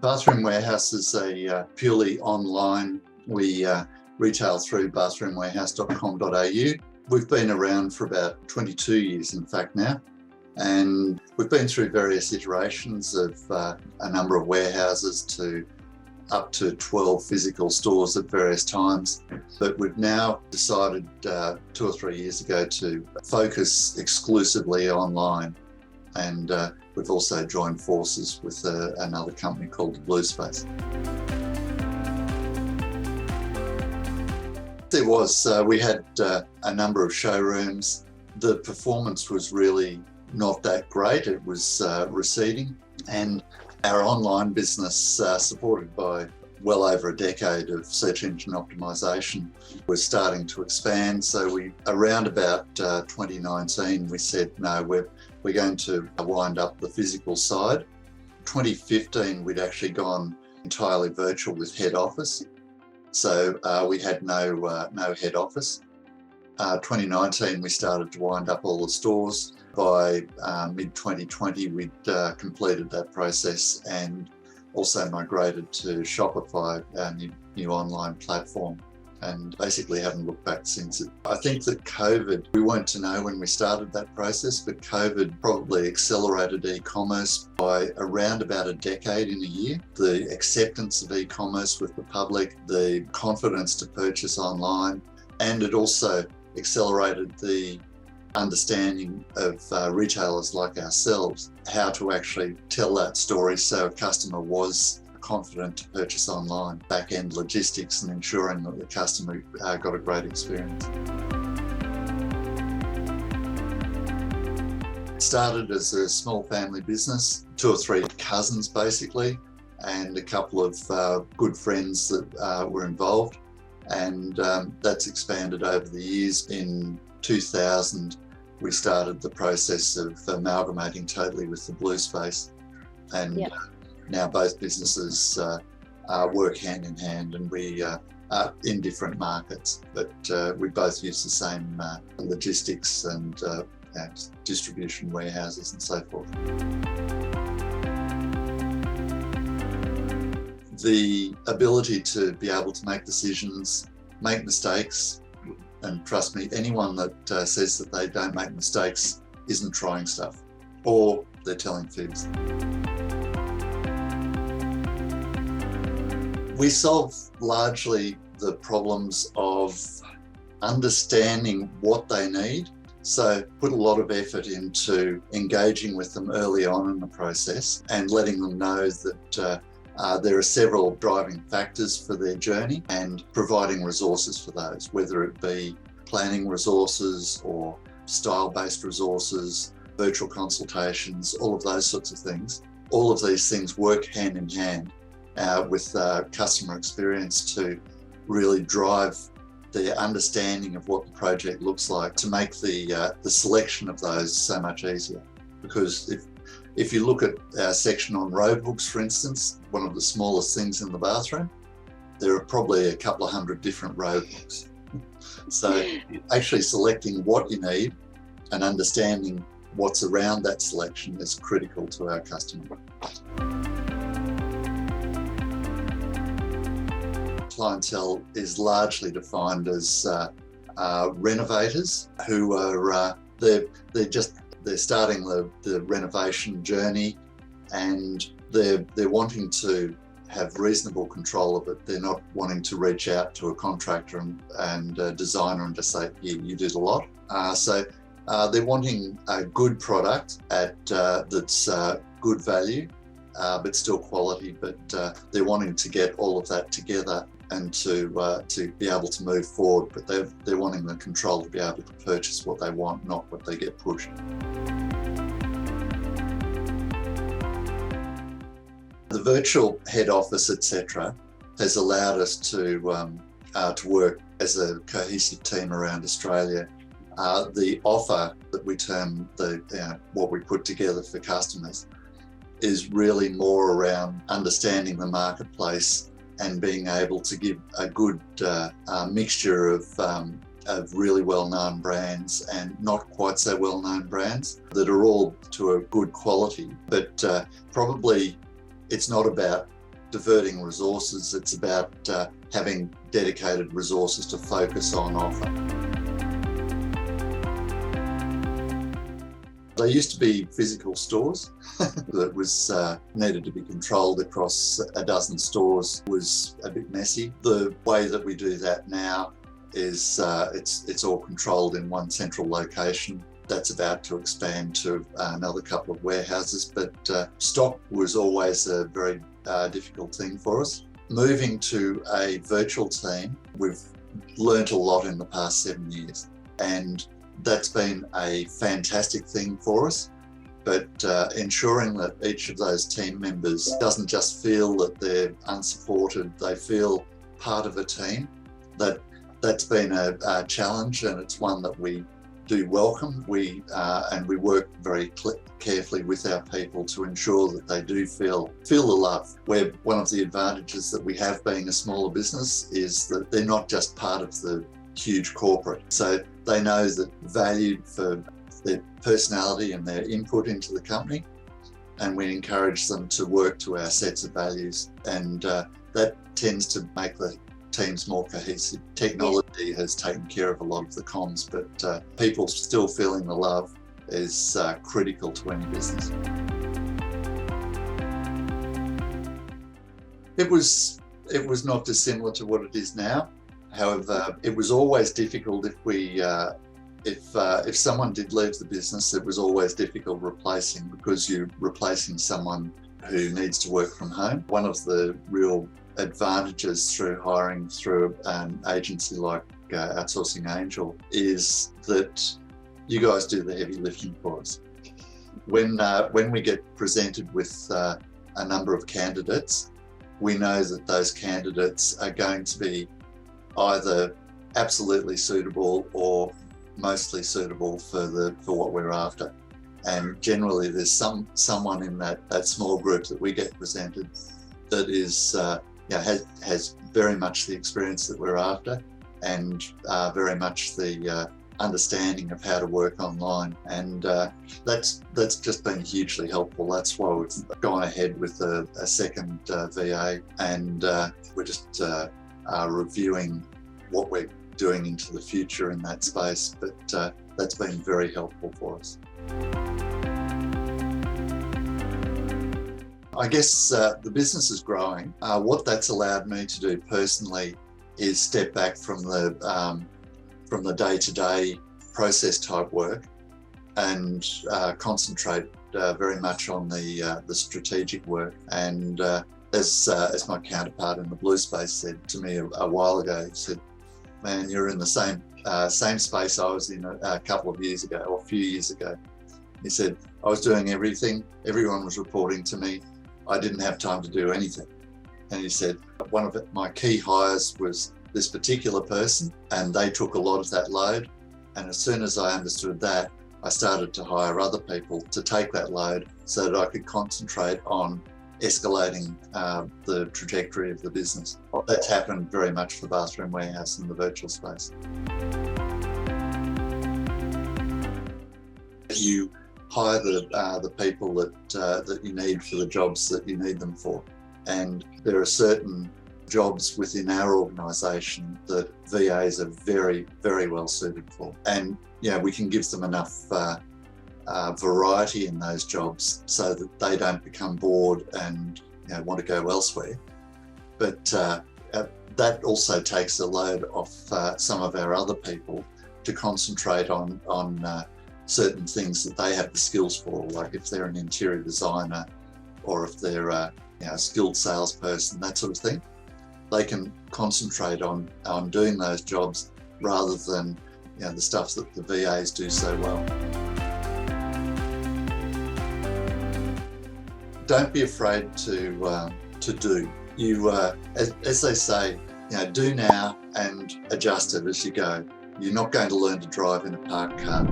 Bathroom Warehouse is a purely online. We retail through bathroomwarehouse.com.au. We've been around for about 22 years, in fact, now. And we've been through various iterations of a number of warehouses to up to 12 physical stores at various times. But we've now decided 2 or 3 years ago to focus exclusively online. And we've also joined forces with another company called the Blue Space. We had a number of showrooms. The performance was really not that great. It was receding, and our online business, supported by well over a decade of search engine optimization, was starting to expand. So around about 2019, we said, no, we're going to wind up the physical side. 2015, we'd actually gone entirely virtual with head office. So we had no head office. 2019, we started to wind up all the stores. By mid-2020, we'd completed that process and also migrated to Shopify, our new online platform, and basically haven't looked back since. I think that COVID, we weren't to know when we started that process, but COVID probably accelerated e-commerce by around about a decade in a year. The acceptance of e-commerce with the public, the confidence to purchase online, and it also accelerated the understanding of retailers like ourselves, how to actually tell that story so a customer was confident to purchase online, back-end logistics and ensuring that the customer got a great experience. It started as a small family business, 2 or 3 cousins basically, and a couple of good friends that were involved. And that's expanded over the years. In 2000, we started the process of amalgamating totally with the Blue Space. And now both businesses work hand in hand, and we are in different markets, but we both use the same logistics and distribution warehouses and so forth. The ability to be able to make decisions, make mistakes, and trust me, anyone that says that they don't make mistakes isn't trying stuff, or they're telling fibs. We solve largely the problems of understanding what they need. So put a lot of effort into engaging with them early on in the process and letting them know that there are several driving factors for their journey, and providing resources for those, whether it be planning resources or style-based resources, virtual consultations, all of those sorts of things. All of these things work hand in hand with customer experience to really drive the understanding of what the project looks like, to make the selection of those so much easier. Because if you look at our section on robe hooks, for instance, one of the smallest things in the bathroom, there are probably a couple of hundred different robe hooks. So actually selecting what you need and understanding what's around that selection is critical to our customer. Clientele is largely defined as renovators who are they're starting the renovation journey, and they're wanting to have reasonable control of it. They're not wanting to reach out to a contractor and a designer and just say, yeah, you did a lot. So they're wanting a good product that's good value, but still quality. But they're wanting to get all of that together and to be able to move forward. But they're wanting the control to be able to purchase what they want, not what they get pushed. The virtual head office, etc., has allowed us to work as a cohesive team around Australia. The offer that we term what we put together for customers is really more around understanding the marketplace and being able to give a good mixture of really well-known brands and not quite so well-known brands that are all to a good quality. But probably it's not about diverting resources. It's about having dedicated resources to focus on offer. They used to be physical stores that was needed to be controlled across a dozen stores. Was a bit messy. The way that we do that now is it's all controlled in one central location. That's about to expand to another couple of warehouses, but stock was always a very difficult thing for us. Moving to a virtual team, we've learnt a lot in the past 7 years, and that's been a fantastic thing for us. But ensuring that each of those team members doesn't just feel that they're unsupported, they feel part of a team, that's been a challenge, and it's one that we do welcome. And we work very carefully with our people to ensure that they do feel the love. Where one of the advantages that we have being a smaller business is that they're not just part of the huge corporate. So they know that valued for their personality and their input into the company, and we encourage them to work to our sets of values, and that tends to make the teams more cohesive. Technology has taken care of a lot of the cons, but people still feeling the love is critical to any business. It was not dissimilar to what it is now. However, it was always difficult if someone did leave the business. It was always difficult replacing, because you're replacing someone who needs to work from home. One of the real advantages through hiring through an agency like Outsourcing Angel is that you guys do the heavy lifting for us. When we get presented with a number of candidates, we know that those candidates are going to be either absolutely suitable or mostly suitable for what we're after. And generally there's someone in that small group that we get presented that is has very much the experience that we're after, and very much the understanding of how to work online, and that's just been hugely helpful. That's why we've gone ahead with a second VA, and we're just reviewing what we're doing into the future in that space, but that's been very helpful for us. I guess the business is growing. What that's allowed me to do personally is step back from the day-to-day process type work and concentrate very much on the strategic work. And as my counterpart in the blue space said to me a while ago, he said, "Man, you're in the same space I was in a couple of years ago, or a few years ago." He said, "I was doing everything. Everyone was reporting to me. I didn't have time to do anything." And he said, "One of my key hires was this particular person, and they took a lot of that load. And as soon as I understood that, I started to hire other people to take that load so that I could concentrate on escalating the trajectory of the business." That's happened very much for Bathroom Warehouse in the virtual space. You hire the people that you need for the jobs that you need them for, and there are certain jobs within our organisation that VAs are very, very well suited for, and we can give them enough variety in those jobs so that they don't become bored and want to go elsewhere. But that also takes a load off some of our other people to concentrate on certain things that they have the skills for, like if they're an interior designer or if they're a skilled salesperson, that sort of thing. They can concentrate on doing those jobs rather than the stuff that the VAs do so well. Don't be afraid to do. As they say, do now and adjust it as you go. You're not going to learn to drive in a parked car.